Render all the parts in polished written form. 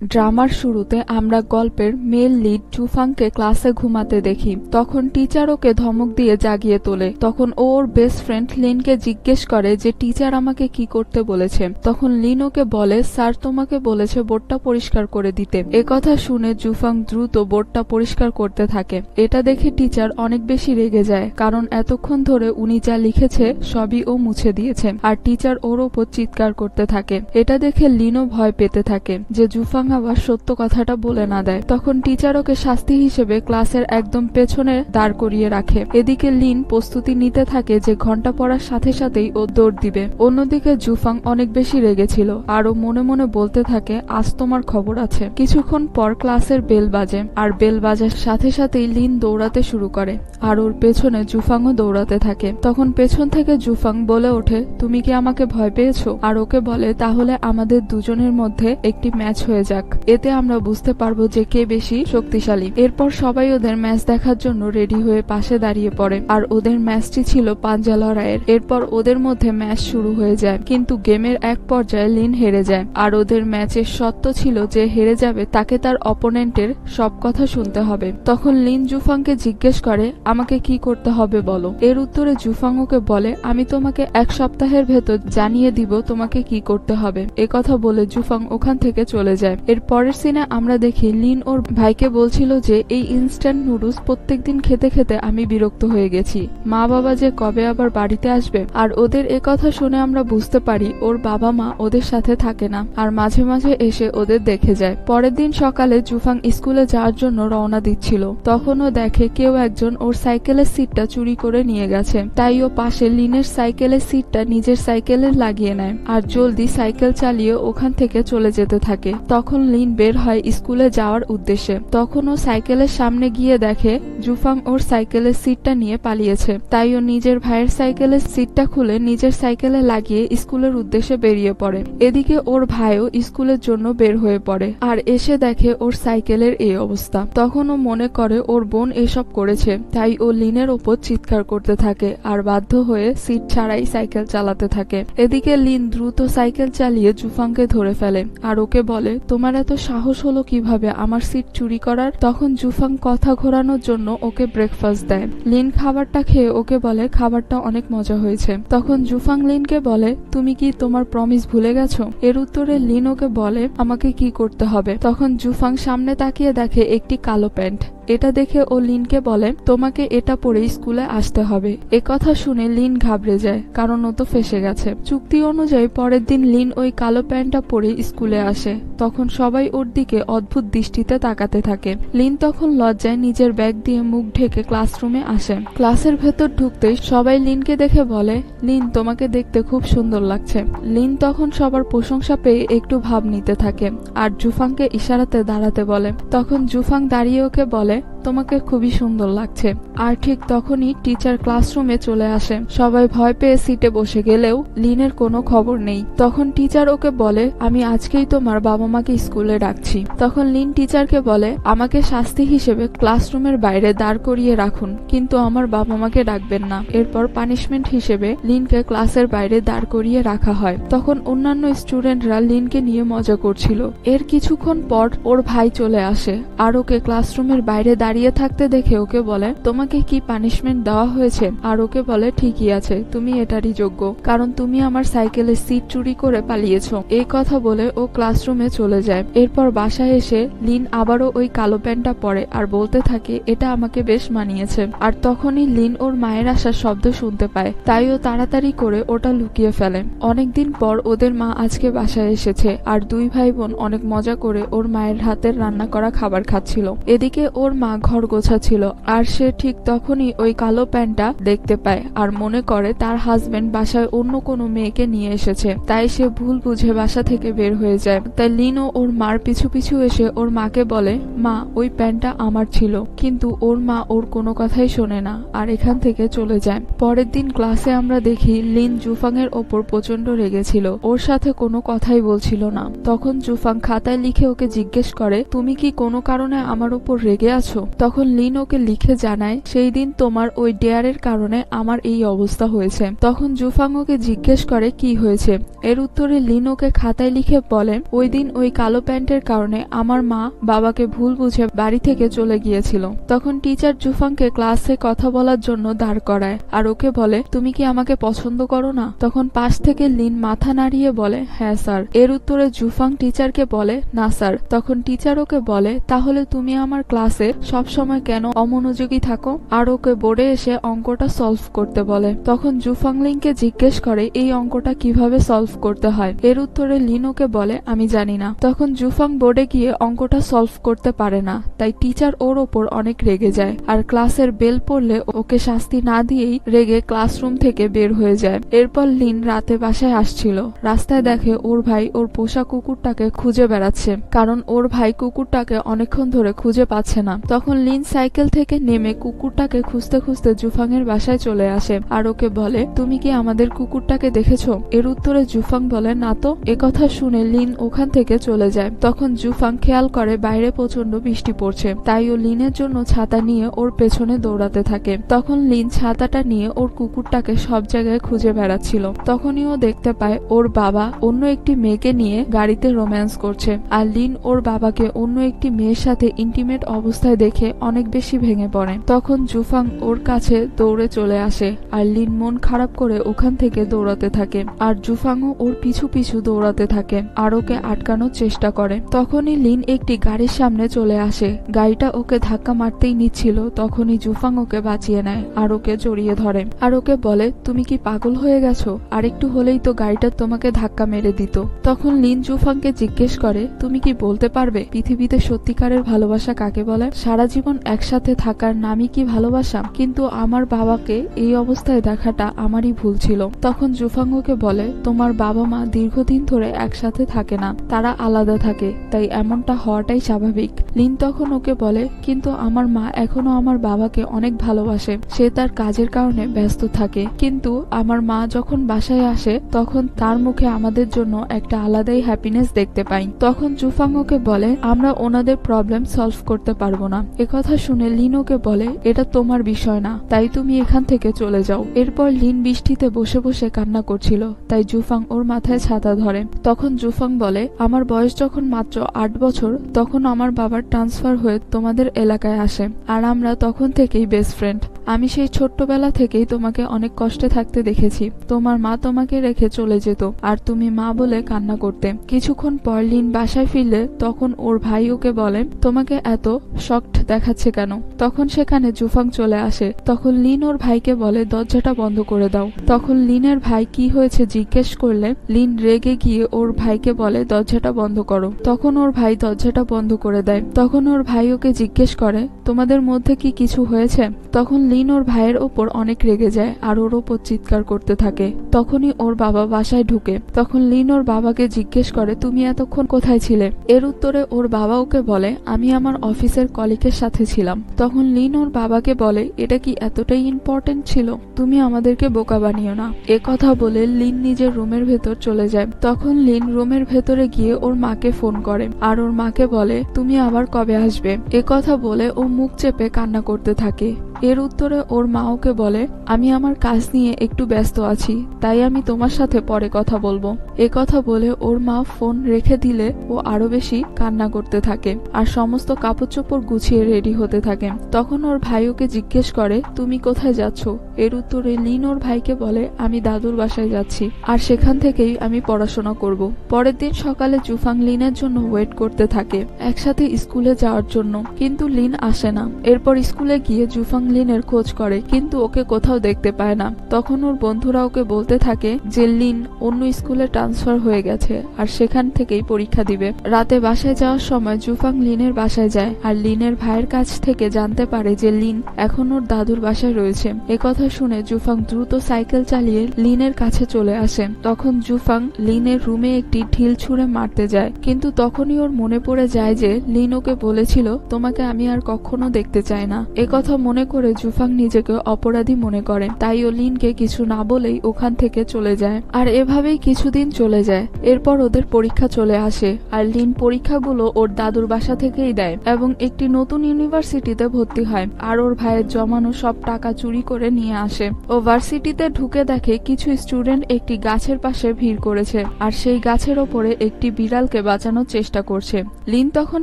ড্রামার শুরুতে আমরা গল্পের মেল লিড জুফাংকে ক্লাসে ঘুমাতে দেখি। তখন টিচার ওকে ধমক দিয়ে জাগিয়ে তোলে। তখন ও ওর বেস্ট ফ্রেন্ড লিনকে জিজ্ঞেস করে যে টিচার আমাকে কি করতে বলেছে। তখন লিন ওকে বলে, স্যার তোমাকে বলেছে বোর্ডটা পরিষ্কার করে দিতে। একথা শুনে জুফাং দ্রুত বোর্ডটা পরিষ্কার করতে থাকে। এটা দেখে টিচার অনেক বেশি রেগে যায়, কারণ এতক্ষণ ধরে উনি যা লিখেছে সবই ও মুছে দিয়েছে। আর টিচার ওর ওপর চিৎকার করতে থাকে। এটা দেখে লিনও ভয় পেতে থাকে যে জুফাং আবার সত্য কথাটা বলে না দেয়। তখন টিচার ওকে শাস্তি হিসেবে ক্লাসের একদম পেছনে দাঁড় করিয়ে রাখে। এদিকে লিন প্রস্তুতি নিতে থাকে যে ঘন্টা পড়ার সাথে সাথেই ও দৌড় দিবে। অন্যদিকে জুফাং অনেক বেশি রেগেছিল আর ও মনে মনে বলতে থাকে, আজ তোমার খবর আছে। কিছুক্ষণ পর ক্লাসের বেল বাজে, আর বেল বাজার সাথে সাথেই লিন দৌড়াতে শুরু করে আর ওর পেছনে জুফাংও দৌড়াতে থাকে। তখন পেছন থেকে জুফাং বলে ওঠে, তুমি কি আমাকে ভয় পেয়েছো? আর ওকে বলে, তাহলে আমাদের দুজনের মধ্যে একটি ম্যাচ হয়ে যাক, এতে আমরা বুঝতে পারবো যে কে বেশি শক্তিশালী। এরপর সবাই ওদের ম্যাচ দেখার জন্য রেডি হয়ে পাশে দাঁড়িয়ে পড়ে। আর ওদের ম্যাচটি ছিল পাঞ্জা লড়াইয়ের। এরপর ওদের মধ্যে ম্যাচ শুরু হয়ে যায়, কিন্তু গেমের এক পর্যায়ে লিন হেরে যায়। আর ওদের ম্যাচের শর্ত ছিল যে হেরে যাবে তাকে তার অপোনেন্টের সব কথা শুনতে হবে। তখন লিন জুফাংকে জিজ্ঞেস করে, আমাকে কি করতে হবে বলো। এর উত্তরে জুফাং ওকে বলে, আমি তোমাকে এক সপ্তাহের ভেতর জানিয়ে দিব তোমাকে কি করতে হবে। একথা বলে জুফাং ওখান থেকে চলে যায়। এর পরের সিনে আমরা দেখি লিন ওর ভাইকে বলছিল যে এই ইনস্ট্যান্ট নুডলস প্রত্যেকদিন খেতে খেতে আমি বিরক্ত হয়ে গেছি, মা বাবা যে কবে আবার বাড়িতে আসবে। আর ওদের একথা শুনে আমরা বুঝতে পারি ওর বাবা মা ওদের সাথে থাকে না, আর মাঝে মাঝে এসে ওদের দেখে যায়। পরের দিন সকালে জুফাং স্কুলে যাওয়ার জন্য রওনা দিচ্ছিল। তখন ও দেখে কেউ একজন ওর সাইকেলের সিটটা চুরি করে নিয়ে গেছে। তাই ও পাশে লিনের সাইকেলের সিটটা নিজের সাইকেলে লাগিয়ে নেয় আর জলদি সাইকেল চালিয়ে ওখান থেকে চলে যেতে থাকে। তখন লিন বের হয় স্কুলে যাওয়ার উদ্দেশ্যে। তখন ও সাইকেলের সামনে গিয়ে দেখে জুফাং ওর সাইকেলের সিটটা নিয়ে পালিয়েছে। তাই ও নিজের ভাইয়ের সাইকেলের সিটটা খুলে নিজের সাইকেলে লাগিয়ে স্কুলের উদ্দেশ্যে বেরিয়ে পড়ে। এদিকে ওর ভাইও স্কুলের জন্য বের হয়ে পড়ে আর এসে দেখে ওর সাইকেলের এই অবস্থা। তখন ও মনে করে ওর বোন এসব করেছে, তাই ও লিনের ওপর চিৎকার করতে থাকে আর বাধ্য হয়ে সিট ছাড়াই সাইকেল চালাতে থাকে। এদিকে লিন দ্রুত সাইকেল চালিয়ে জুফাংকে ধরে ফেলে আর ওকে বলে, তোমার এত সাহস হলো কিভাবে আমার সিট চুরি করার। তখন জুফাং কথা ঘোরানোর জন্য ওকে ব্রেকফাস্ট দেয়। লিন খাবারটা খেয়ে ওকে বলে, খাবারটা অনেক মজা হয়েছে। তখন জুফাং লিনকে বলে, তুমি কি তোমার প্রমিস ভুলে গেছো? এর উত্তরে লিন ওকে বলে, আমাকে কি করতে হবে। তখন জুফাং সামনে তাকিয়ে দেখে একটি কালো প্যান্ট। এটা দেখে ও লিনকে বলে, তোমাকে এটা পরে স্কুলে আসতে হবে। একথা শুনে লিন ঘাবড়ে যায়, কারণ ও তো ফেঁসে গেছে। চুক্তি অনুযায়ী পরের দিন লিন ওই কালো প্যান্টটা পরে স্কুলে আসে। তখন সবাই ওর দিকে অদ্ভুত দৃষ্টিতে তাকাতে থাকে। লিন তখন লজ্জায় নিজের ব্যাগ দিয়ে মুখ ঢেকে ক্লাসরুমে আসে। ক্লাসের ভেতর ঢুকতেই সবাই লিনকে দেখে বলে, লিন তোমাকে দেখতে খুব সুন্দর লাগছে। লিন তখন সবার প্রশংসা পেয়ে একটু ভাব নিতে থাকে আর জুফাংকে ইশারাতে দাঁড়াতে বলে। তখন জুফাং দাঁড়িয়ে ওকে বলে, তোমাকে খুবই সুন্দর লাগছে। আর ঠিক তখনই টিচার ক্লাসরুমে চলে আসে। সবাই ভয় পেয়ে সিটে বসে গেলেও লিনের কোনো খবর নেই। তখন টিচার ওকে বলে, আমি আজকেই তোমার বাবা মাকে স্কুলে ডাকছি। তখন লিন টিচারকে বলে, আমাকে শাস্তি হিসেবে ক্লাসরুমের বাইরে দাঁড় করিয়ে রাখুন, কিন্তু আমার বাবা মাকে ডাকবেন না। এরপর পানিশমেন্ট হিসেবে লিনকে ক্লাসের বাইরে দাঁড় করিয়ে রাখা হয়। তখন অন্যান্য স্টুডেন্টরা লিনকে নিয়ে মজা করছিল। এর কিছুক্ষণ পর ওর ভাই চলে আসে আর ওকে ক্লাসরুমের বাইরে দাঁড়িয়ে থাকতে দেখে ওকে বলে, তোমাকে কি পানিশমেন্ট দেওয়া হয়েছে? আর ওকে বলে, ঠিকই আছে, তুমি এটারই যোগ্য, কারণ তুমি আমার সাইকেলের সিট চুরি করে পালিয়েছো। এই কথা বলে ও ক্লাসরুমে চলে যায়। এরপর বাসায় এসে লিন আবারও ওই কালো প্যান্টটা পরে আর বলতে থাকে, এটা আমাকে বেশ মানিয়েছে। আর তখনই লিন ওর মায়ের আসার শব্দ শুনতে পায়, তাই ও তাড়াতাড়ি করে ওটা লুকিয়ে ফেলে। অনেকদিন পর ওদের মা আজকে বাসায় এসেছে আর দুই ভাই বোন অনেক মজা করে ওর মায়ের হাতের রান্না করা খাবার খাচ্ছিল। এদিকে ওর মা ঘর গোছাচ্ছিল আর সে ঠিক তখনই ওই কালো প্যান্টটা দেখতে পায় আর মনে করে তার হাজবেন্ড বাসায় অন্য কোনো মেয়েকে নিয়ে এসেছে। তাই সে ভুল বুঝে বাসা থেকে বের হয়ে যায়। তাই লিনও ওর মার পিছু পিছু এসে ওর মাকে বলে, মা ওই প্যান্টটা আমার ছিল। কিন্তু ওর মা ওর কোনো কথাই শোনে না আর এখান থেকে চলে যায়। পরের দিন ক্লাসে আমরা দেখি লিন জুফাং এর ওপর প্রচন্ড রেগেছিল, ওর সাথে কোনো কথাই বলছিল না। তখন জুফাং খাতায় লিখে ওকে জিজ্ঞেস করে, তুমি কি কোনো কারণে আমার ওপর রেগে আছো? তখন লিন ওকে লিখে জানায় সেই দিন তোমার ওই ডেয়ারের কারণে আমার এই অবস্থা হয়েছে। তখন জুফাং ওকে জিজ্ঞেস করে কি হয়েছে। এর উত্তরে লিন ওকে খাতায় লিখে বলে ওই দিন ওই কালো প্যান্টের কারণে আমার মা বাবাকে ভুল বুঝে বাড়ি থেকে চলে গিয়েছিল। তখন টিচার জুফাংকে ক্লাসে কথা বলার জন্য দাঁড় করায় আর ওকে বলে তুমি কি আমাকে পছন্দ করো না? তখন পাশ থেকে লিন মাথা নাড়িয়ে বলে হ্যাঁ স্যার। এর উত্তরে জুফাং টিচারকে বলে না স্যার। তখন টিচার ওকে বলে তাহলে তুমি আমার ক্লাসে সবসময় কেন অমনোযোগী থাকো? আর ওকে বোর্ডে এসে অঙ্কটা সলভ করতে বলে। তখন জুফাং লিনকে জিজ্ঞেস করে এই অঙ্কটা কিভাবে সলভ করতে হয়। এর উত্তরে লিন ওকে বলে আমি জানি না। তখন জুফাং বোর্ডে গিয়ে অঙ্কটা সলভ করতে পারে না, তাই টিচার ওর ওপর অনেক রেগে যায় আর ক্লাসের বেল পড়লে ওকে শাস্তি না দিয়েই রেগে ক্লাসরুম থেকে বের হয়ে যায়। এরপর লিন রাতে বাসায় আসছিল, রাস্তায় দেখে ওর ভাই ওর পোষা কুকুরটাকে খুঁজে বেড়াচ্ছে, কারণ ওর ভাই কুকুরটাকে অনেকক্ষণ ধরে খুঁজে পাচ্ছে না। তখন লিন সাইকেল থেকে নেমে কুকুরটাকে খুঁজতে খুঁজতে জুফাং এর বাসায় চলে আসে আর ওকে বলে তুমি কি আমাদের কুকুরটাকে দেখেছো? এর উত্তরে জুফাং বলে না তো। একথা শুনে লিন ওখান থেকে চলে যায়। তখন জুফাং খেয়াল করে বাইরে প্রচন্ড বৃষ্টি পড়ছে, তাই ও লিনের জন্য ছাতা নিয়ে ওর পেছনে দৌড়াতে থাকে। তখন লিন ছাতাটা নিয়ে ওর কুকুরটাকে সব জায়গায় খুঁজে বেড়াচ্ছিল। তখনই ও দেখতে পায় ওর বাবা অন্য একটি মেয়েকে নিয়ে গাড়িতে রোম্যান্স করছে আর লিন ওর বাবাকে অন্য একটি মেয়ের সাথে ইন্টিমেট অবস্থায় দেখে অনেক বেশি ভেঙে পড়ে। তখন জুফাং ওর কাছে দৌড়ে চলে আসে আর লিন মন খারাপ করে ওখান থেকে দৌড়াতে থাকে আর জুফাংও ওর পিছু পিছু দৌড়াতে থাকে আর ওকে আটকানোর চেষ্টা করে। তখনই লিন একটি গাড়ির সামনে চলে আসে, গাড়িটা ওকে ধাক্কা মারতেই নিচ্ছিল। তখনই জুফাং ওকে বাঁচিয়ে নেয় আর ওকে জড়িয়ে ধরে আর ওকে বলে তুমি কি পাগল হয়ে গেছো? আরেকটু হলেই তো গাড়িটা তোমাকে ধাক্কা মেরে দিত। তখন লিন জুফাংকে জিজ্ঞেস করে তুমি কি বলতে পারবে পৃথিবীতে সত্যিকারের ভালোবাসা কাকে বলে? সারা জীবন একসাথে থাকার নামই কি ভালোবাসা? কিন্তু আমার বাবাকে এই অবস্থায় দেখাটা আমারই ভুল ছিল। তখন জুফাং ওকে বলে তোমার বাবা মা দীর্ঘদিন ধরে একসাথে থাকে না, তারা আলাদা থাকে, তাই এমনটা হওয়াটাই স্বাভাবিক। লিন তখন ওকে বলে কিন্তু আমার মা এখনো আমার বাবাকে অনেক ভালোবাসে, সে তার কাজের কারণে ব্যস্ত থাকে, কিন্তু আমার মা যখন বাসায় আসে তখন তার মুখে আমাদের জন্য একটা আলাদাই হ্যাপিনেস দেখতে পাই। তখন জুফাং ওকে বলে আমরা ওনাদের প্রবলেম সলভ করতে পারবো না। একথা শুনে লিন ওকে বলে এটা তোমার বিষয় না, তাই তুমি এখান থেকে চলে যাও। এরপর লিন বৃষ্টিতে বসে বসে কান্না করছিল, তাই জুফাং ওর মাথায় ছাতা ধরে। তখন জুফাং বলে আমার বয়স যখন মাত্র 8 বছর তখন আমার বাবার ট্রান্সফার হয়ে তোমাদের এলাকায় আসে আর আমরা তখন থেকেই বেস্ট ফ্রেন্ড। আমি সেই ছোট্টবেলা থেকেই তোমাকে অনেক কষ্টে থাকতে দেখেছি। তোমার মা তোমাকে রেখে চলে যেত আর তুমি মা বলে কান্না করতে। কিছুক্ষণ পর লিন বাসায় ফিরলে তখন ওর ভাই ওকে বলে তোমাকে এত শকড দেখাচ্ছে কেন? তখন সেখানে জুফাং চলে আসে। তখন লিন ওর ভাইকে বলে দরজাটা বন্ধ করে দাও। তখন লিনের ভাই কি হয়েছে জিজ্ঞেস করলে লিন রেগে গিয়ে ওর ভাইকে বলে দরজাটা বন্ধ করো। তখন ওর ভাই দরজাটা বন্ধ করে দেয়। তখন ওর ভাই ওকে জিজ্ঞেস করে তোমাদের মধ্যে কি কিছু হয়েছে? তখন লিন ওর ভাইয়ের ওপর অনেক রেগে যায় আর ওর ওপর চিৎকার করতে থাকে। তখনই ওর বাবা বাসায় ঢুকে। তখন লিন ওর বাবাকে জিজ্ঞেস করে তুমি এতক্ষণ কোথায় ছিলে? এর উত্তরে ওর বাবা ওকে বলে আমি আমার অফিসের কলিগের সাথে ছিলাম। তখন লিন ওর বাবাকে বলে এটা কি এতটাই ইম্পর্টেন্ট ছিল? তুমি আমাদেরকে বোকা বানিও না। এ কথা বলে লিন নিজের রুমের ভেতর চলে যায়। তখন লিন রুমের ভেতরে গিয়ে ওর মাকে ফোন করে আর ওর মাকে বলে তুমি আবার কবে আসবে? এ কথা বলে ও মুখ চেপে কান্না করতে থাকে। এর উত্তরে ওর মা ওকে বলে আমি আমার কাজ নিয়ে একটু ব্যস্ত আছি, তাই আমি তোমার সাথে পরে কথা বলবো। এ কথা বলে ওর মা ফোন রেখে দিলে ও আরো বেশি কান্না করতে থাকে আর সমস্ত কাপড় চোপড় গুছিয়ে রেডি হতে থাকে। তখন ওর ভাই ওকে জিজ্ঞেস করে তুমি কোথায় যাচ্ছ? এর উত্তরে লিন ওর ভাইকে বলে আমি দাদুর বাসায় যাচ্ছি আর সেখান থেকেই আমি পড়াশোনা করব। পরের দিন সকালে জুফাং লিনের জন্য ওয়েট করতে থাকে একসাথে স্কুলে যাওয়ার জন্য, কিন্তু লিন আসে না। এরপর স্কুলে গিয়ে জুফাং লিনের খোঁজ করে কিন্তু ওকে কোথাও দেখতে পায় না। তখন ওর বন্ধুরা ওকে বলতে থাকে যে লিন অন্য স্কুলে ট্রান্সফার হয়ে গেছে আর সেখান থেকেই পরীক্ষা দিবে। রাতে বাসায় যাওয়ার সময় জুফাং লিনের বাসায় যায় আর লিনের ভাইয়ের কাছ থেকে জানতে পারে যে লিন এখন ওর দাদুর বাসায় রয়েছে। একথা শুনে জুফাং দ্রুত সাইকেল চালিয়ে লিনের কাছে চলে আসে। তখন জুফাং লিনের রুমে একটি ঢিল ছুঁড়ে মারতে যায়, কিন্তু তখনই ওর মনে পড়ে যায় যে লিন ওকে বলেছিল তোমাকে আমি আর কখনো দেখতে চাই না। একথা মনে করে করে জুফাং নিজেকে অপরাধী মনে করে, তাই ও লিনকে কিছু না বলেই ওখান থেকে চলে যায়। আর এভাবেই কিছুদিন চলে যায়। এরপর ওদের পরীক্ষা চলে আসে, আর লিন পরীক্ষাগুলো ওর দাদুর বাসা থেকেই দেয় এবং একটি নতুন ইউনিভার্সিটিতে ভর্তি হয়। আর ওর ভাইয়ের জমানো সব টাকা চুরি করে নিয়ে আসে। ও ভার্সিটিতে ঢুকে দেখে কিছু স্টুডেন্ট একটি গাছের পাশে ভিড় করেছে, আর সেই গাছের ওপরে একটি বিড়ালকে বাঁচানোর চেষ্টা করছে। লিন তখন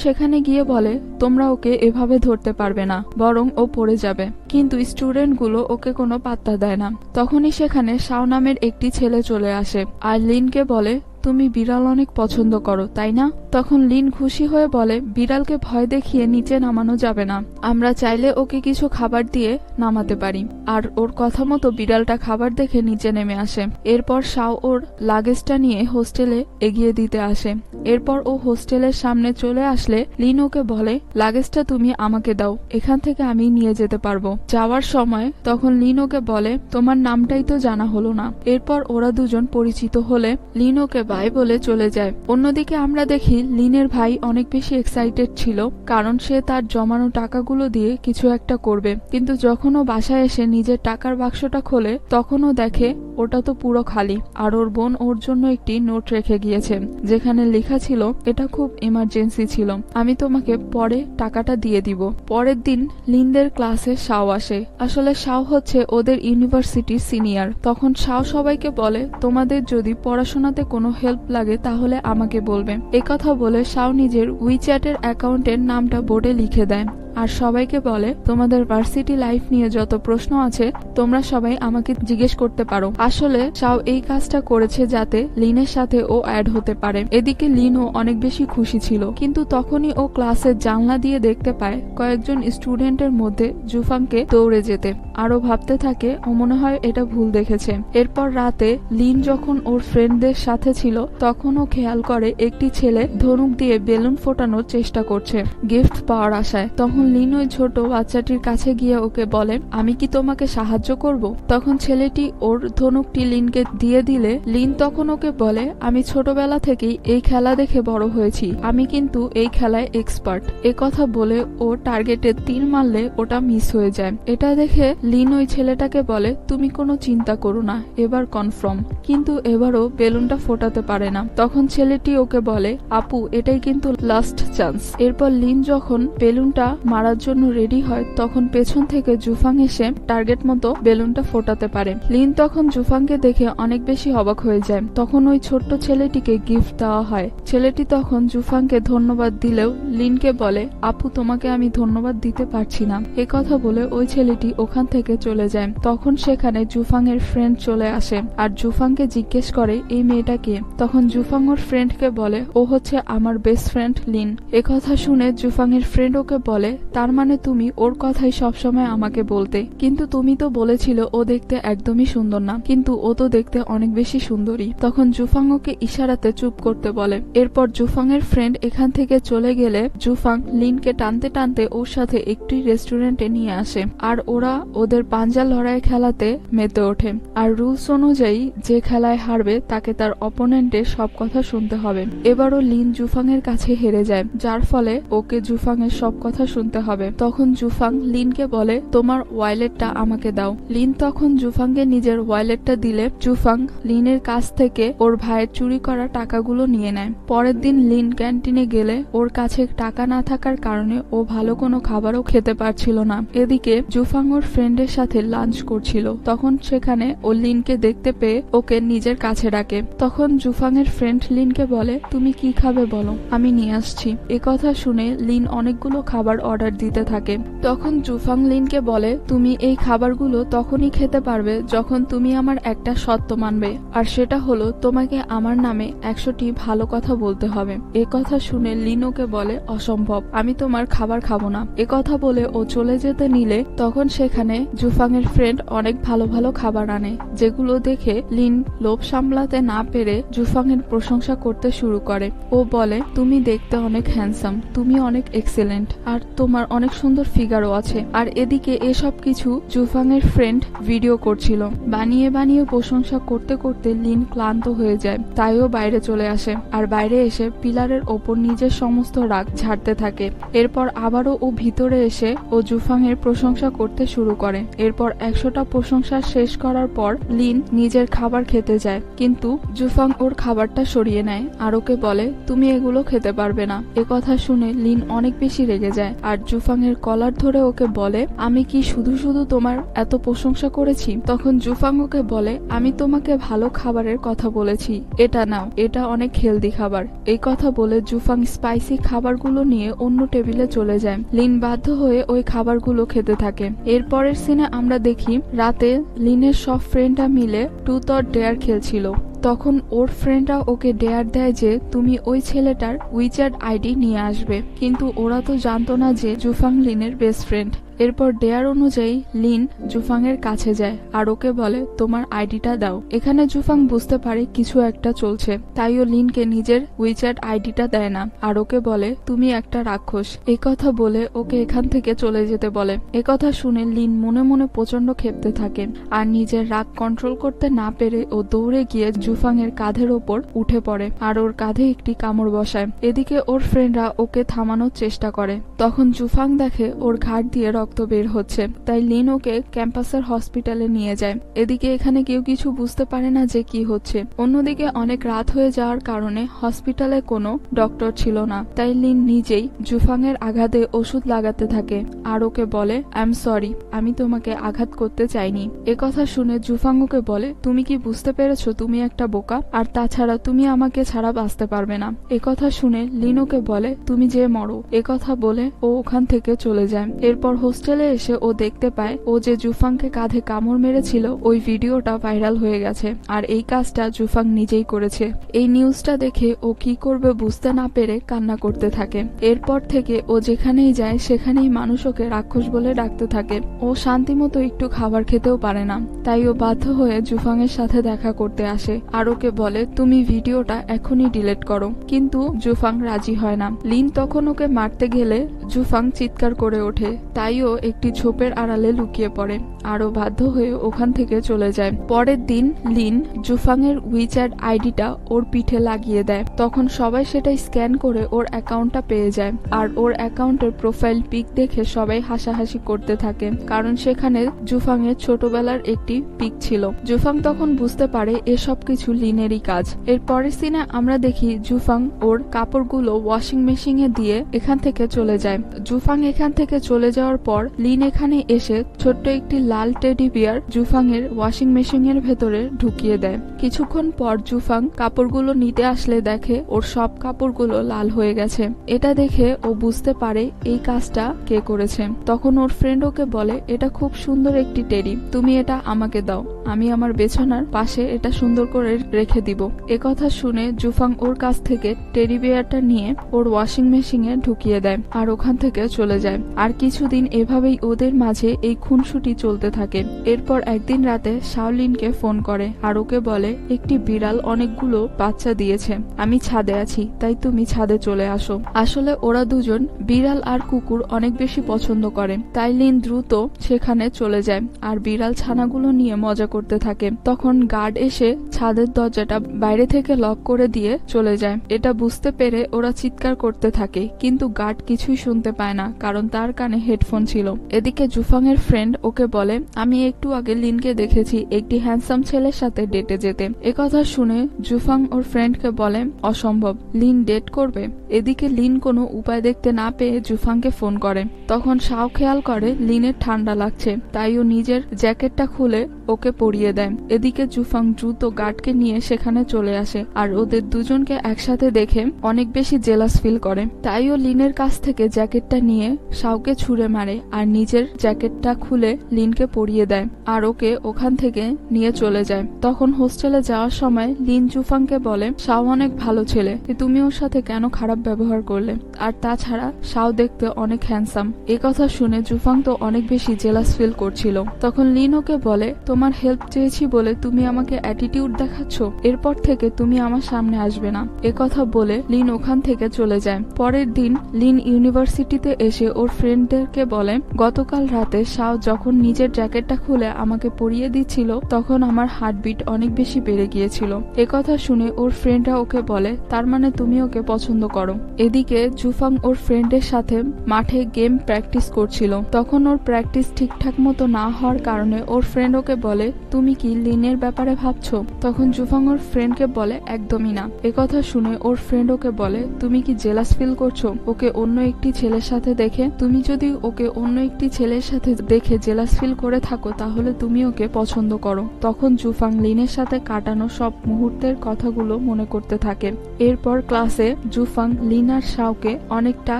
সেখানে গিয়ে বলে, তোমরা ওকে এভাবে ধরতে পারবে না, বরং ও পড়ে যাবে। কিন্তু স্টুডেন্টগুলো ওকে কোনো পাত্তা দেয় না। তখনই সেখানে শাও নামের একটি ছেলে চলে আসে আর লিনকে বলে, তুমি বিড়াল অনেক পছন্দ করো তাই না? তখন লিন খুশি হয়ে বলে, বিড়ালকে ভয় দেখিয়ে নিচে নামানো যাবে না, আমরা চাইলে ওকে কিছু খাবার দিয়ে নামাতে পারি। আর ওর কথা মতো বিড়ালটা খাবার দেখে নিচে নেমে আসে। এরপর শাও ওর লাগেজটা নিয়ে হোস্টেলে এগিয়ে দিতে আসে। এরপর ও হোস্টেলের সামনে চলে আসলে লিন ওকে বলে, লাগেজটা তুমি আমাকে দাও, এখান থেকে আমি নিয়ে যেতে পারবো। যাওয়ার সময় তখন লিন ওকে বলে, তোমার নামটাই তো জানা হলো না। এরপর ওরা দুজন পরিচিত হলে লিন ওকে বাই বলে চলে যায়। অন্যদিকে আমরা দেখি লিনের ভাই অনেক বেশি এক্সাইটেড ছিল, কারণ সে তার জমানো টাকাগুলো দিয়ে কিছু একটা করবে। কিন্তু যখন ও বাসায় এসে নিজের টাকার বাক্সটা খোলে, তখন ও দেখে ওটা তো পুরো খালি, আর ওর বোন ওর জন্য একটি নোট রেখে গিয়েছে, যেখানে লেখা ছিল, এটা খুব ইমার্জেন্সি ছিল, আমি তোমাকে পরে টাকাটা দিয়ে দিব। পরের দিন লিনদের ক্লাসে শাও আসে। আসলে শাও হচ্ছে ওদের ইউনিভার্সিটির সিনিয়র। তখন শাও সবাইকে বলে, তোমাদের যদি পড়াশোনাতে কোনো হেল্প লাগে তাহলে আমাকে বলবে। কথা বলে শাও নিজের উইচ্যাটের অ্যাকাউন্টের নামটা বোর্ডে লিখে দেয় আর সবাইকে বলে, তোমাদের ভার্সিটি লাইফ নিয়ে যত প্রশ্ন আছে তোমরা সবাই আমাকে জিজ্ঞেস করতে পারো। আসলে শাও এই কাজটা করেছে যাতে লিনের সাথে ও অ্যাড হতে পারে। এদিকে লিনও অনেক বেশি খুশি ছিল, কিন্তু তখনই ও ক্লাসের জানলা দিয়ে দেখতে পায় কয়েকজন স্টুডেন্টের মধ্যে জুফাংকে দৌড়ে যেতে। আরো ভাবতে থাকে ও মনে হয় এটা ভুল দেখেছে। এরপর রাতে লিন যখন ওর ফ্রেন্ডদের সাথে ছিল, তখন ও খেয়াল করে একটি ছেলে ধনুক দিয়ে বেলুন ফোটানোর চেষ্টা করছে গিফট পাওয়ার আশায়। তখন লিন ওই ছোট বাচ্চাটির কাছে গিয়ে ওকে বলে, আমি কি তোমাকে সাহায্য করব? তখন ছেলেটি ওর ধনুকটি লিনকে দিয়ে দিলে লিন তখন ওকে বলে, আমি ছোটবেলা থেকেই এই খেলা দেখে বড় হয়েছি, আমি কিন্তু এই খেলায় এক্সপার্ট। কথা বলে ও টার্গেটে তীর মারলে ওটা মিস হয়ে যায়। এটা দেখে লিন ওই ছেলেটাকে বলে, তুমি কোনো চিন্তা করো না, এবার কনফার্ম। কিন্তু এবারও বেলুনটা ফোটাতে পারে না। তখন ছেলেটি ওকে বলে, আপু এটাই কিন্তু লাস্ট চান্স। এরপর লিন যখন বেলুনটা মারার জন্য রেডি হয়, তখন পেছন থেকে জুফাং এসে টার্গেট মতো বেলুনটা ফোটাতে পারে। লিন তখন জুফাংকে দেখে অনেক বেশি অবাক হয়ে যায়। তখন ওই ছোট্ট ছেলেটিকে গিফট দেওয়া হয়। ছেলেটি তখন জুফাংকে ধন্যবাদ দিলেও লিনকে বলে, আপু তোমাকে আমি ধন্যবাদ দিতে পারছি না। কথা বলে ওই ছেলেটি ওখান থেকে চলে যায়। তখন সেখানে জুফাং এর ফ্রেন্ড চলে আসে আর জুফাংকে জিজ্ঞেস করে, এই মেয়েটা কে? তখন জুফাং ওর ফ্রেন্ডকে বলে, ও হচ্ছে আমার বেস্ট ফ্রেন্ড লিন। কথা শুনে জুফাং এর ফ্রেন্ড ওকে বলে, তার মানে তুমি ওর কথাই সবসময় আমাকে বলতে, কিন্তু তুমি তো বলেছিল ও দেখতে একদমই সুন্দর না, কিন্তু ও তো দেখতে অনেক বেশি সুন্দরী। তখন জুফাং ওকে ইশারাতে চুপ করতে বলে। এরপর জুফাং এর ফ্রেন্ড এখান থেকে চলে গেলে জুফাং লিনকে টানতে টানতে ওর সাথে একটি রেস্টুরেন্টে নিয়ে আসে আর ওরা ওদের পাঞ্জা লড়াই খেলাতে মেতে ওঠে। আর রুলস অনুযায়ী যে খেলায় হারবে তাকে তার অপোনেন্টের সব কথা শুনতে হবে। এবারও লিন জুফাং এর কাছে হেরে যায়, যার ফলে ওকে জুফাং এর সব কথা শুনতে হবে। তখন জুফাং লিনকে বলে, তোমার ওয়ালেটটা আমাকে দাও। লিন তখন জুফাংকে নিজের ওয়ালেটটা দিলে জুফাং লিনের কাছ থেকে ওর ভাইয়ের চুরি করা টাকাগুলো নিয়ে নেয়। পরের দিন লিন ক্যান্টিনে গেলে ওর কাছে টাকা না থাকার কারণে ও ভালো কোনো খাবারও খেতে পারছিল না। এদিকে জুফাং ওর ফ্রেন্ডের সাথে লাঞ্চ করছিল। তখন সেখানে ও লিনকে দেখতে পেয়ে ওকে নিজের কাছে ডাকে। তখন জুফাং এর ফ্রেন্ড লিনকে বলে, তুমি কি খাবে বলো, আমি নিয়ে আসছি। কথা শুনে লিন অনেকগুলো খাবার অর্ডার দিতে থাকে। তখন জুফাং লিনকে বলে, তুমি এই খাবারগুলো তখনই খেতে পারবে যখন তুমি আমার একটা শর্ত মানবে, আর সেটা হলো তোমাকে আমার নামে 100টি ভালো কথা বলতে হবে। কথা শুনে লিন ওকে বলে, অসম্ভব, আমি তোমার খাবার খাবো না। কথা বলে ও চলে যেতে নিলে তখন সেখানে জুফাং এর ফ্রেন্ড অনেক ভালো ভালো খাবার আনে, যেগুলো দেখে লিন লোভ সামলাতে না পেরে জুফাং এর প্রশংসা করতে শুরু করে। ও বলে, তুমি দেখতে অনেক হ্যান্ডসাম, তুমি অনেক এক্সেলেন্ট, আর তোমার তোমার অনেক সুন্দর ফিগারও আছে। আর এদিকে এসব কিছু জুফাং এর ফ্রেন্ড ভিডিও করছিল। বানিয়ে বানিয়ে প্রশংসা করতে করতে লিন ক্লান্ত হয়ে যায়, তাইও বাইরে চলে আসে। আর বাইরে এসে পিলারের ওপর নিজের সমস্ত রাগ ঝাড়তে থাকে। এরপর আবারও ও ভিতরে এসে ও জুফাং এর প্রশংসা করতে শুরু করে। এরপর 100টা প্রশংসা শেষ করার পর লিন নিজের খাবার খেতে যায়, কিন্তু জুফাং ওর খাবারটা সরিয়ে নেয় আর ওকে বলে তুমি এগুলো খেতে পারবে না। কথা শুনে লিন অনেক বেশি রেগে যায় আর জুফাং এর কলার ধরে ওকে বলে আমি কি শুধু শুধু তোমার এত প্রশংসা করেছি? তখন জুফাং ওকে বলে আমি তোমাকে ভালো খাবারের কথা বলেছি, এটা নাও, এটা অনেক হেলদি খাবার। এই কথা বলে জুফাং স্পাইসি খাবারগুলো নিয়ে অন্য টেবিলে চলে যায়। লিন বাধ্য হয়ে ওই খাবারগুলো খেতে থাকে। এরপরের সিনে আমরা দেখি রাতে লিনের সব ফ্রেন্ডরা মিলে ট্রুথ অর ডেয়ার খেলছিল। তখন ওর ফ্রেন্ডরা ওকে ডেয়ার দেয় যে তুমি ওই ছেলেটার উইচ্যাট আইডি নিয়ে আসবে, কিন্তু ওরা তো জানতো না যে জুফাং লিনের বেস্ট ফ্রেন্ড। এরপর ডেয়ার অনুযায়ী লিন জুফাং এর কাছে যায় আর ওকে বলে তোমার আইডিটা দাও। এখানে জুফাং বুঝতে পারে কিছু একটা চলছে, তাইও লিনকে নিজের উইচ্যাট আইডিটা দেয় না আর ওকে বলে তুমি একটা রাক্ষস। এই কথা বলে ওকে এখান থেকে চলে যেতে বলে। একথা শুনে লিন মনে মনে প্রচন্ড ক্ষেপতে থাকে আর নিজের রাগ কন্ট্রোল করতে না পেরে ও দৌড়ে গিয়ে জুফাং এর কাঁধের ওপর উঠে পড়ে আর ওর কাঁধে একটি কামড় বসায়। এদিকে ওর ফ্রেন্ডরা ওকে থামানোর চেষ্টা করে। তখন জুফাং দেখে ওর ঘাট দিয়ে রক্ত বের হচ্ছে, তাই লিন ওকে ক্যাম্পাসের হসপিটালে নিয়ে যায়। এদিকে এখানে কেউ কিছু বুঝতে পারে না যে কি হচ্ছে। অন্যদিকে অনেক রাত হয়ে যাওয়ার কারণে হসপিটালে কোনো ডক্টর ছিল না, তাই লিন নিজেই জুফাং এর আঘাতে ওষুধ লাগাতে থাকে আর ওকে বলে আই এম সরি, আমি তোমাকে আঘাত করতে চাইনি। একথা শুনে জুফাং ওকে বলে তুমি কি বুঝতে পেরেছো তুমি একটা বোকা, আর তাছাড়া তুমি আমাকে ছাড়া বাঁচতে পারবে না। একথা শুনে লিন ওকে বলে তুমি যে মরো। একথা বলে ও ওখান থেকে চলে যায়। এরপর হোস্টেলে এসে ও দেখতে পায় ও যে জুফাংকে কাঁধে কামড় মেরেছিল ওই ভিডিওটা ভাইরাল হয়ে গেছে আর এই কাজটা জুফাং নিজেই করেছে। এই নিউজটা দেখে ও কি করবে বুঝতে না পেরে কান্না করতে থাকে। এরপর থেকে ও যেখানেই যায় সেখানেই মানুষ ওকে রাক্ষস বলে ডাকতে থাকে। ও শান্তিমতো একটু খাবার খেতেও পারে না, তাই ও বাধ্য হয়ে জুফাং এর সাথে দেখা করতে আসে আর ওকে বলে তুমি ভিডিওটা এখনই ডিলিট করো, কিন্তু জুফাং রাজি হয় না। লিন তখন ওকে মারতে গেলে জুফাং চিৎকার করে ওঠে, তাইও একটি ঝোপের আড়ালে লুকিয়ে পড়ে আর ও বাধ্য হয়ে ওখান থেকে চলে যায়। পরের দিন লিন জুফাং এর উইচ্যাট আইডিটা ওর পিঠে লাগিয়ে দেয়। তখন সবাই সেটা স্ক্যান করে ওর অ্যাকাউন্টটা পেয়ে যায় আর ওর অ্যাকাউন্টের প্রোফাইল পিক দেখে সবাই হাসাহাসি করতে থাকে, কারণ সেখানে জুফাং এর ছোটবেলার একটি পিক ছিল। জুফাং তখন বুঝতে পারে এসব কিছু লিনেরই কাজ। এর পরের সিনে আমরা দেখি জুফাং ওর কাপড়গুলো ওয়াশিং মেশিনে দিয়ে এখান থেকে চলে যায়। জুফাং এখান থেকে চলে যাওয়ার পর লিন এখানে এসে ছোট্ট একটি লাল টেডি বিয়ার জুফাং এর ওয়াশিং মেশিনের ভেতরে ঢুকিয়ে দেয়। কিছুক্ষণ পর জুফাং কাপড়গুলো নিতে আসলে দেখে ওর সব কাপড়গুলো লাল হয়ে গেছে। এটা দেখে ও বুঝতে পারে এই কাজটা কে করেছে। তখন ওর ফ্রেন্ড ওকে বলে এটা খুব সুন্দর একটি টেডি, তুমি এটা আমাকে দাও, আমি আমার বিছানার পাশে এটা সুন্দর করে রেখে দিব। একথা শুনে জুফাং ওর কাছ থেকে টেডি বিয়ারটা নিয়ে ওর ওয়াশিং মেশিনে ঢুকিয়ে দেয় আর ওখান থেকে চলে যায়। আর কিছুদিন এভাবেই ওদের মাঝে এই খুনসুটি চলতে থাকে। এরপর একদিন রাতে শাওলিনকে ফোন করে আর ওকে বলে একটি বিড়াল অনেকগুলো বাচ্চা দিয়েছে, আমি ছাদে আছি, তাই তুমি ছাদে চলে আসো। আসলে ওরা দুজন বিড়াল আর কুকুর অনেক বেশি পছন্দ করে, তাই লিন দ্রুত সেখানে চলে যায় আর বিড়াল ছানাগুলো নিয়ে মজা করতে থাকে। তখন গার্ড এসে ছাদের দরজাটা বাইরে থেকে লক করে দিয়ে চলে যায়। এটা বুঝতে পেরে ওরা চিৎকার করতে থাকে, কিন্তু গার্ড কিছুই শুনতে পায় না, কারণ তার কানে হেডফোন ছিল। এদিকে জুফাং এর ফ্রেন্ড ওকে বলে আমি একটু আগে লিনকে দেখেছি একটি হ্যান্ডসাম ছেলের সাথে ডেটে যেতে। একথা শুনে জুফাং ওর ফ্রেন্ডকে বলে অসম্ভব, লিন ডেট করবে। এদিকে লিন কোনো উপায় দেখতে না পেয়ে জুফাংকে ফোন করে। তখন শাও খেয়াল করে লিনের ঠান্ডা লাগছে, তাই ও নিজের জ্যাকেটটা খুলে ওকে পরিয়ে দেয়। এদিকে জুফাং দ্রুত গার্ডকে নিয়ে সেখানে চলে আসে আর ওদের দুজনকে একসাথে দেখে অনেক বেশি জেলাস ফিল করে, তাই ও লিনের কাছ থেকে জ্যাকেটটা নিয়ে শাওকে ছুঁড়ে মারে আর নিজের জ্যাকেটটা খুলে লিনকে পরিয়ে দেয় আর ওকে ওখান থেকে নিয়ে চলে যায়। তখন হোস্টেলে যাওয়ার সময় লিন জুফাংকে বলে শাও অনেক ভালো ছেলে, তুমি ওর সাথে কেন খারাপ ব্যবহার করলে, আর তাছাড়া শাও দেখতে অনেক হ্যান্ডসাম। এই কথা শুনে জুফাং তো অনেক বেশি জেলাস ফিল করছিল। তখন লিন ওকে বলে তোমার হেল্প চেয়েছি বলে তুমি আমাকে অ্যাটিটিউড দেখাচ্ছ, এরপর থেকে তুমি আমার সামনে আসবে না। কথা বলে লিন ওখান থেকে চলে যায়। পরের দিন লিন ইউনিভার্সিটিতে এসে ওর ফ্রেন্ডদেরকে বলে, গতকাল রাতে শাও যখন নিজের জ্যাকেটটা খুলে আমাকে পরিয়ে দিচ্ছিল তখন আমার হার্টবিট অনেক বেশি বেড়ে গিয়েছিল। কথা শুনে ওর ফ্রেন্ডরা ওকে বলে, তার মানে তুমি ওকে পছন্দ করো। এদিকে জুফাং ওর ফ্রেন্ডের সাথে মাঠে গেম প্র্যাকটিস করছিল। তখন ওর প্র্যাকটিস ঠিকঠাক মতো না হওয়ার কারণে ওর ফ্রেন্ড ওকে বলে, তুমি কি লিনের ব্যাপারে ভাবছো? তখন জুফাং ওর ফ্রেন্ডকে বলে, একদমই না। কথা শুনে ওর ফ্রেন্ড ওকে বলে, তুমি কি জেলাস ফিল করছো ওকে অন্য একটি ছেলের সাথে দেখে? তুমি যদি ওকে অন্য একটি ছেলের সাথে দেখে জেলাস ফিল করে থাকো তাহলে তুমি ওকে পছন্দ করো। তখন জুফাং লিনের সাথে কাটানো সব মুহূর্তের কথাগুলো মনে করতে থাকে। এরপর ক্লাসে জুফাং লিন আর শাওকে অনেকটা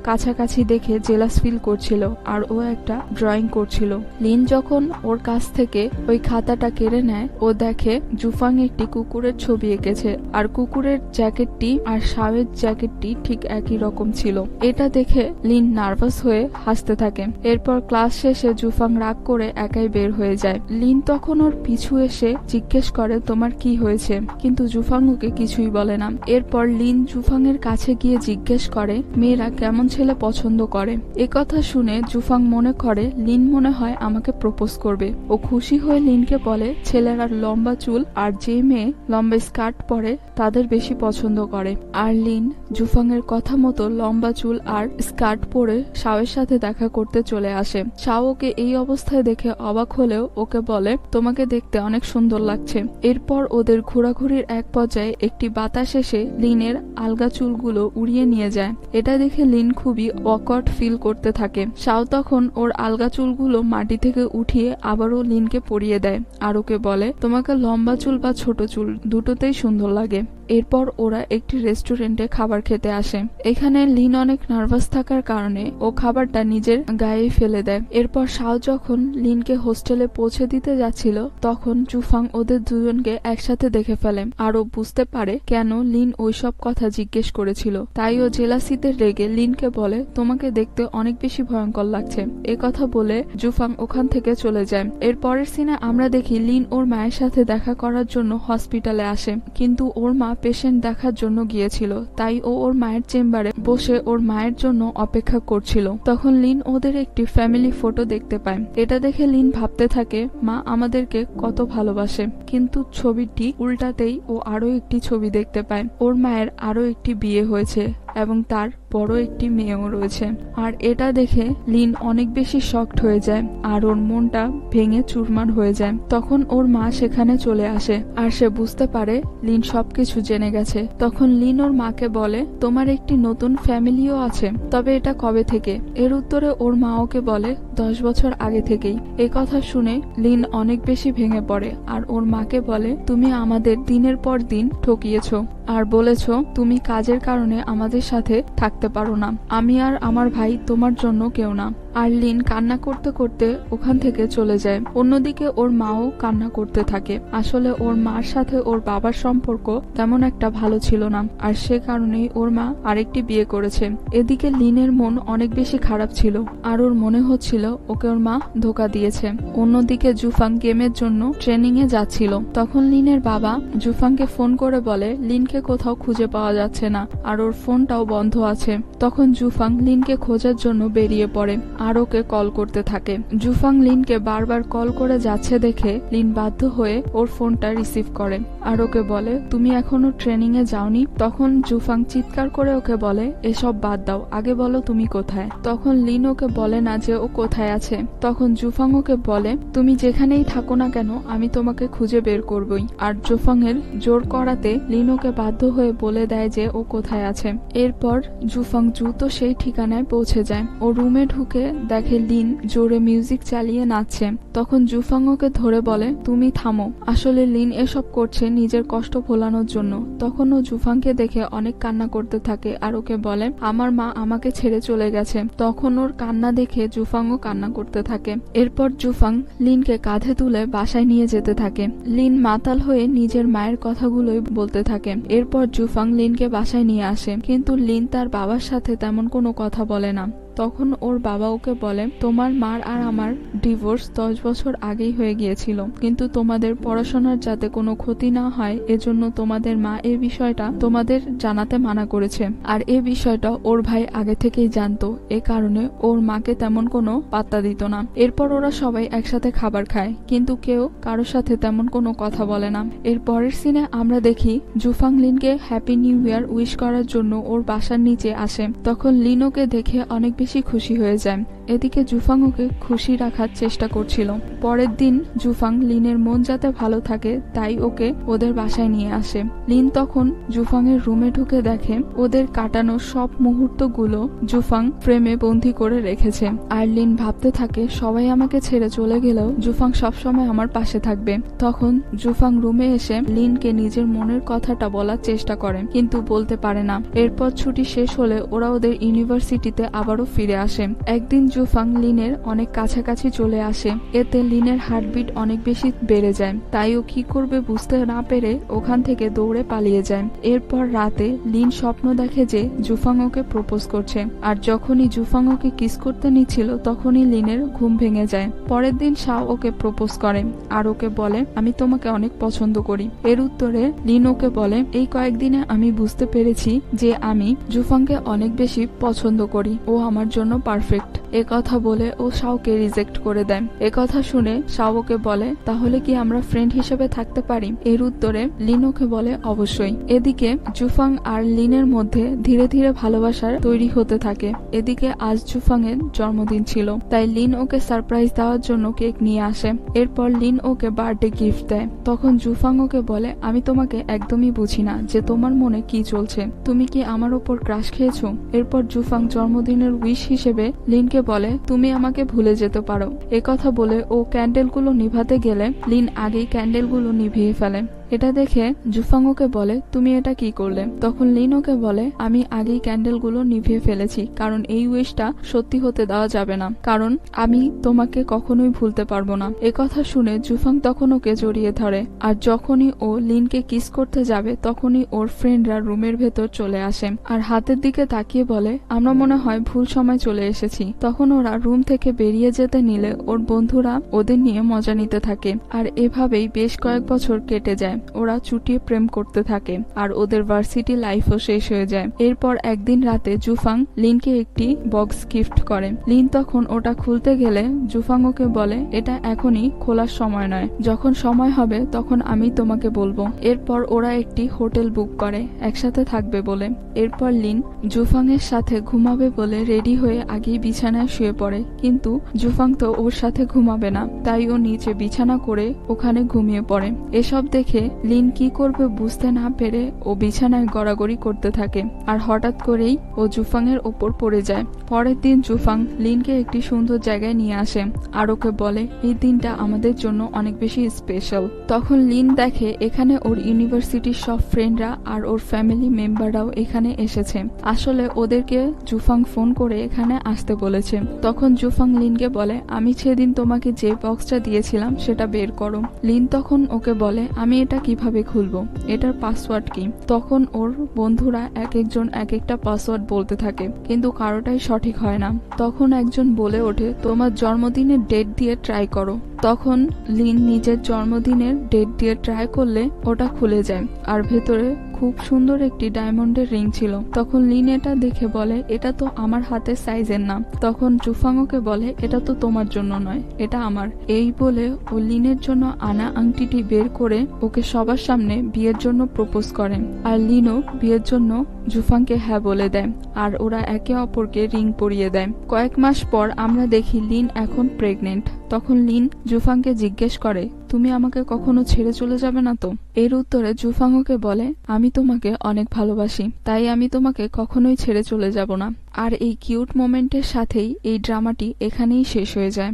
কাছাকাছি দেখে জেলাস ফিল করছিল আর ও একটা ড্রয়িং করছিল। লিন যখন ওর কাছ থেকে ওই খাতাটা কেড়ে নেয় ও দেখে জুফাং একটি কুকুরের ছবি এঁকেছে আর কুকুরের জ্যাকেটটি আর শাওয়ের জ্যাকেটটি ঠিক একই রকম ছিল। এটা দেখে লিন নার্ভাস হয়ে হাসতে থাকে। এরপর ক্লাস শেষে জুফাং রাগ করে একাই বের হয়ে যায়। লিন তখন ওর পিছু এসে জিজ্ঞেস করে, তোমার কি হয়েছে? কিন্তু জুফাং ওকে কিছুই বলে না। এরপর লিন জুফাং এর কাছে গিয়ে জিজ্ঞেস করে, মেয়েরা কেমন ছেলে পছন্দ করে? কথা শুনে জুফাং মনে করে লিন মনে হয় আমাকে প্রপোজ করবে। ও খুশি হয়ে লিনকে বলে, ছেলেরা লম্বা চুল আর যে মেয়ে লম্বা স্কার্ট পরে তাদের বেশি পছন্দ করে। আর লিন জুফাং এর কথা মতো লম্বা চুল আর স্কার্ট পরে শাওয়ের সাথে দেখা করতে চলে আসে। শাও ওকে এই অবস্থায় দেখে অবাক হলেও ওকে বলে, তোমাকে দেখতে অনেক সুন্দর লাগছে। এরপর ওদের ঘোরাঘুরির এক পর্যায়ে একটি বাতাস এসে লিনের আলগা চুলগুলো উড়িয়ে নিয়ে যায়। এটা দেখে লিন খুবই অকওয়ার্ড ফিল করতে থাকে। শাও তখন ওর আলগা চুলগুলো মাটি থেকে উঠিয়ে আবারও লিনকে পরিয়ে দেয় আর ওকে বলে, তোমাকে লম্বা চুল বা ছোট চুল দুটোতেই সুন্দর লাগে। এরপর ওরা একটি রেস্টুরেন্টে খাবার খেতে আসে। এখানে লিন অনেক নার্ভাস থাকার কারণে ও খাবারটা নিজের গায়ে ফেলে দেয়। এরপর শাও যখন লিনকে হোস্টেলে পৌঁছে দিতে যাচ্ছিল তখন জুফাং ওদের দুজনকে একসাথে দেখে ফেলে আর ও বুঝতে পারে কেন লিন ওইসব কথা জিজ্ঞেস করেছিল। তাই ও জেলাসিতে রেগে লিনকে বলে, তোমাকে দেখতে অনেক বেশি ভয়ঙ্কর লাগছে। কথা বলে জুফাং ওখান থেকে চলে যায়। এর পরের সিনে আমরা দেখি লিন ওর মায়ের সাথে দেখা করার জন্য হসপিটালে আসে, কিন্তু ওর মা পেশেন্ট দেখার জন্য গিয়েছিল, তাই ও ওর মায়ের চেম্বারে বসে ওর মায়ের জন্য অপেক্ষা করছিল। তখন লিন ওদের একটি ফ্যামিলি ফটো দেখতে পায়। এটা দেখে লিন ভাবতে থাকে, মা আমাদেরকে কত ভালোবাসে। কিন্তু ছবিটি উল্টাতেই ও আরো একটি ছবি দেখতে পায়। ওর মায়ের আরো একটি বিয়ে হয়েছে এবং তার বড় একটি মেয়েও রয়েছে। আর এটা দেখে লিন অনেক বেশি শকড হয়ে যায় আর ওর মনটা ভেঙে চুরমার হয়ে যায়। তখন ওর মা সেখানে চলে আসে আর সে বুঝতে পারে লিন সবকিছু জেনে গেছে। তখন লিন ওর মাকে বলে, তোমার একটি নতুন ফ্যামিলিও আছে, তবে এটা কবে থেকে? এর উত্তরে ওর মা ওকে বলে, 10 বছর আগে থেকেই। কথা শুনে লিন অনেক বেশি ভেঙে পড়ে আর ওর মাকে বলে, তুমি আমাদের দিনের পর দিন ঠকিয়েছ আর বলেছ তুমি কাজের কারণে আমাদের সাথে থাকতে পারো না। আমি আর আমার ভাই তোমার জন্য কেউ না। আর লিন কান্না করতে করতে ওখান থেকে চলে যায়। অন্যদিকে ওর মাও কান্না করতে থাকে। আসলে ওর মার সাথে ওর বাবার সম্পর্ক তেমন একটা ভালো ছিল না আর সে কারণেই ওর মা আরেকটি বিয়ে করেছে। এদিকে লিনের মন অনেক বেশি খারাপ ছিল আর ওর মনে হচ্ছিল ওকে ওর মা ধোকা দিয়েছে। অন্যদিকে জুফাং গেমের জন্য ট্রেনিং এ যাচ্ছিল। তখন লিনের বাবা জুফাংকে ফোন করে বলে, লিনকে কোথাও খুঁজে পাওয়া যাচ্ছে না আর ওর ফোনটাও বন্ধ আছে। তখন জুফাং লিনকে খোঁজার জন্য বেরিয়ে পড়ে আর ওকে কল করতে থাকে। জুফাং লিনকে বারবার কল করে যাচ্ছে দেখে লিন বাধ্য হয়ে ওর ফোনটা রিসিভ করে আর ওকে বলে, তুমি এখনো ট্রেনিং এ যাওনি? তখন জুফাং চিৎকার করে ওকে বলে, এসব বাদ দাও, আগে বলো তুমি কোথায়? তখন লিন ওকে বলে না যে ও কোথায় আছে। তখন জুফাং ওকে বলে, তুমি যেখানেই থাকো না কেন আমি তোমাকে খুঁজে বের করবই। আর জুফাং এর জোর করাতে লিন ওকে বাধ্য হয়ে বলে দেয় যে ও কোথায় আছে। এরপর জুফাং দ্রুত সেই ঠিকানায় পৌঁছে যায়। ও রুমে ঢুকে দেখে লিন জোরে মিউজিক চালিয়ে নাচছে। তখন জুফাং ওকে ধরে বলে, তুমি থামো, আসলে লিন এসব করছে নিজের কষ্ট ভোলানোর জন্য। তখন ও জুফাংকে দেখে অনেক কান্না করতে থাকে আর ওকে বলে, আমার মা আমাকে ছেড়ে চলে গেছে। তখন ওর কান্না দেখে জুফাংও কান্না করতে থাকে। এরপর জুফাং লিনকে কাঁধে তুলে বাসায় নিয়ে যেতে থাকে। লিন মাতাল হয়ে নিজের মায়ের কথাগুলোই বলতে থাকে। এরপর জুফাং লিনকে বাসায় নিয়ে আসে, কিন্তু লিন তার বাবার সাথে তেমন কোনো কথা বলে না। তখন ওর বাবা ওকে বলে, তোমার মার আর আমার ডিভোর্স 10 বছর আগেই হয়ে গিয়েছিল, কিন্তু তোমাদের পড়াশোনার যাতে কোনো ক্ষতি না হয় এজন্য তোমাদের মা এই বিষয়টা তোমাদের জানাতে মানা করেছে। আর এই বিষয়টা ওর ভাই আগে থেকেই জানতো, এ কারণে ওর মাকে তেমন কোনো পাত্তা দিত না। এরপর ওরা সবাই একসাথে খাবার খায়, কিন্তু কেউ কারোর সাথে তেমন কোনো কথা বলে না। এর পরের সিনে আমরা দেখি জুফাং লিনকে হ্যাপি নিউ ইয়ার উইশ করার জন্য ওর বাসার নিচে আসে। তখন লিন ওকে দেখে অনেক বেশি খুশি হয়ে যায়। এদিকে জুফাং ওকে খুশি রাখার চেষ্টা করছিল। পরের দিন জুফাং লিনের মন যাতে ভালো থাকে তাই ওকে ওদের বাসায় নিয়ে আসে। লিন তখন জুফাং এর রুমে ঢুকে দেখে ওদের কাটানো সব মুহূর্তগুলো জুফাং ফ্রেমে বন্দি করে রেখেছে। আর লিন ভাবতে থাকে সবাই আমাকে ছেড়ে চলে গেলেও জুফাং সবসময় আমার পাশে থাকবে। তখন জুফাং রুমে এসে লিনকে নিজের মনের কথাটা বলার চেষ্টা করে, কিন্তু বলতে পারে না। এরপর ছুটি শেষ হলে ওরা ওদের ইউনিভার্সিটিতে আবারও ফিরে আসে। একদিন জুফাং লিনের অনেক কাছাকাছি চলে আসে, এতে লিনের হার্টবিট অনেক বেশি বেড়ে যায়। তাই ও কি করবে বুঝতে না পেরে ওখান থেকে দৌড়ে পালিয়ে যায়। এরপর রাতে লিন স্বপ্ন দেখে যে জুফাং ওকে প্রপোজ করছে, আর যখনই জুফাং ওকে কিস করতে নিচ্ছিল তখনই লিনের ঘুম ভেঙে যায়। পরের দিন শাও ওকে প্রপোজ করে আর ওকে বলে আমি তোমাকে অনেক পছন্দ করি। এর উত্তরে লিন ওকে বলে এই কয়েকদিনে আমি বুঝতে পেরেছি যে আমি জুফাংকে অনেক বেশি পছন্দ করি, ও আমার জন্য পারফেক্ট। এ কথা বলে ও শাওকে রিজেক্ট করে দেয়। এ কথা শুনে শাও ওকে বলে তাহলে কি আমরা ফ্রেন্ড হিসেবে থাকতে পারি? এর উত্তরে লিন ওকে বলে অবশ্যই। এদিকে জুফাং আর লিনের মধ্যে ধীরে ধীরে ভালোবাসার তৈরি হতে থাকে। এদিকে আজ জুফাং এর জন্মদিন ছিল, তাই লিন ওকে সারপ্রাইজ দেওয়ার জন্য কেক নিয়ে আসে। এরপর লিন ওকে বার্থডে গিফট দেয়। তখন জুফাং ওকে বলে আমি তোমাকে একদমই বুঝি না যে তোমার মনে কি চলছে, তুমি কি আমার ওপর ক্রাশ খেয়েছো? এরপর জুফাং জন্মদিনের উইশ হিসেবে লিনকে বলে তুমি আমাকে ভুলে যেতে পারো। একথা বলে ও ক্যান্ডেলগুলো নিভাতে গেলে লিন আগেই ক্যান্ডেলগুলো নিভিয়ে ফেলে। এটা দেখে জুফাং ওকে বলে তুমি এটা কি করলে? তখন লিন ওকে বলে আমি আগেই ক্যান্ডেলগুলো নিভিয়ে ফেলেছি, কারণ এই উইশটা সত্যি হতে দেওয়া যাবে না, কারণ আমি তোমাকে কখনোই ভুলতে পারবো না। একথা শুনে জুফাং তখন ওকে জড়িয়ে ধরে, আর যখনই ও লিনকে কিস করতে যাবে তখনই ওর ফ্রেন্ডরা রুমের ভেতর চলে আসে আর হাতের দিকে তাকিয়ে বলে আমরা মনে হয় ভুল সময় চলে এসেছি। তখন ওরা রুম থেকে বেরিয়ে যেতে নিলে ওর বন্ধুরা ওদের নিয়ে মজা নিতে থাকে। আর এভাবেই বেশ কয়েক বছর কেটে যায়। ওরা চুটিয়ে প্রেম করতে থাকে আর ওদের ভার্সিটি লাইফও শেষ হয়ে যায়। এরপর একদিন রাতে জুফাং লিনকে একটি বক্স গিফট করে। লিন তখন ওটা খুলতে গেলে জুফাং ওকে বলে এটা এখনই খোলার সময় নয়, যখন সময় হবে তখন আমি তোমাকে বলবো। এরপর ওরা একটি হোটেল বুক করে একসাথে থাকবে বলে। এরপর লিন জুফাং এর সাথে ঘুমাবে বলে রেডি হয়ে আগেই বিছানায় শুয়ে পড়ে, কিন্তু জুফাং তো ওর সাথে ঘুমাবে না, তাই ও নিচে বিছানা করে ওখানে ঘুমিয়ে পড়ে। এসব দেখে লিন কি করবে বুঝতে না পেরে ও বিছানায় গড়াগড়ি করতে থাকে, আর হঠাৎ করেই ও জুফাং এর ওপর পড়ে যায়। পরের দিন জুফাং লিনকে একটি সুন্দর জায়গায় নিয়ে আসে আর ওকে বলে এই দিনটা আমাদের জন্য অনেক বেশি স্পেশাল। তখন লিন দেখে এখানে ওর ইউনিভার্সিটির সব ফ্রেন্ডরা আর ওর ফ্যামিলি মেম্বাররাও এখানে এসেছে। আসলে ওদেরকে জুফাং ফোন করে এখানে আসতে বলেছে। তখন জুফাং লিনকে বলে আমি সেদিন তোমাকে যে বক্সটা দিয়েছিলাম সেটা বের করো। লিন তখন ওকে বলে আমি এটা কিভাবে খুলবো, এটার পাসওয়ার্ড কি? তখন ওর বন্ধুরা এক একজন এক একটা পাসওয়ার্ড বলতে থাকে, কিন্তু কারোটাই সঠিক হয় না। তখন একজন বলে ওঠে তোমার জন্মদিনের ডেট দিয়ে ট্রাই করো। তখন লিন নিজের জন্মদিনের ডেট দিয়ে ট্রাই করলে ওটা খুলে যায়, আর ভেতরে খুব সুন্দর একটি ডায়মন্ডের রিং ছিল। তখন লিন এটা দেখে বলে এটা তো আমার হাতের সাইজের না। তখন জুফাং ওকে বলে এটা তো তোমার জন্য নয়, এটা আমার। এই বলে ও লিনের জন্য আনা আংটিটি বের করে ওকে সবার সামনে বিয়ের জন্য প্রপোজ করে, আর লিনও বিয়ের জন্য জুফাংকে হ্যাঁ বলে দেয়, আর ওরা একে অপরকে রিং পরিয়ে দেয়। কয়েক মাস পর আমরা দেখি লিন এখন প্রেগনেন্ট। তখন লিন জুফাংকে জিজ্ঞেস করে তুমি আমাকে কখনো ছেড়ে চলে যাবে না তো? এর উত্তরে জুফাং ওকে বলে আমি তোমাকে অনেক ভালোবাসি, তাই আমি তোমাকে কখনোই ছেড়ে চলে যাব না। আর এই কিউট মোমেন্টের সাথেই এই ড্রামাটি এখানেই শেষ হয়ে যায়।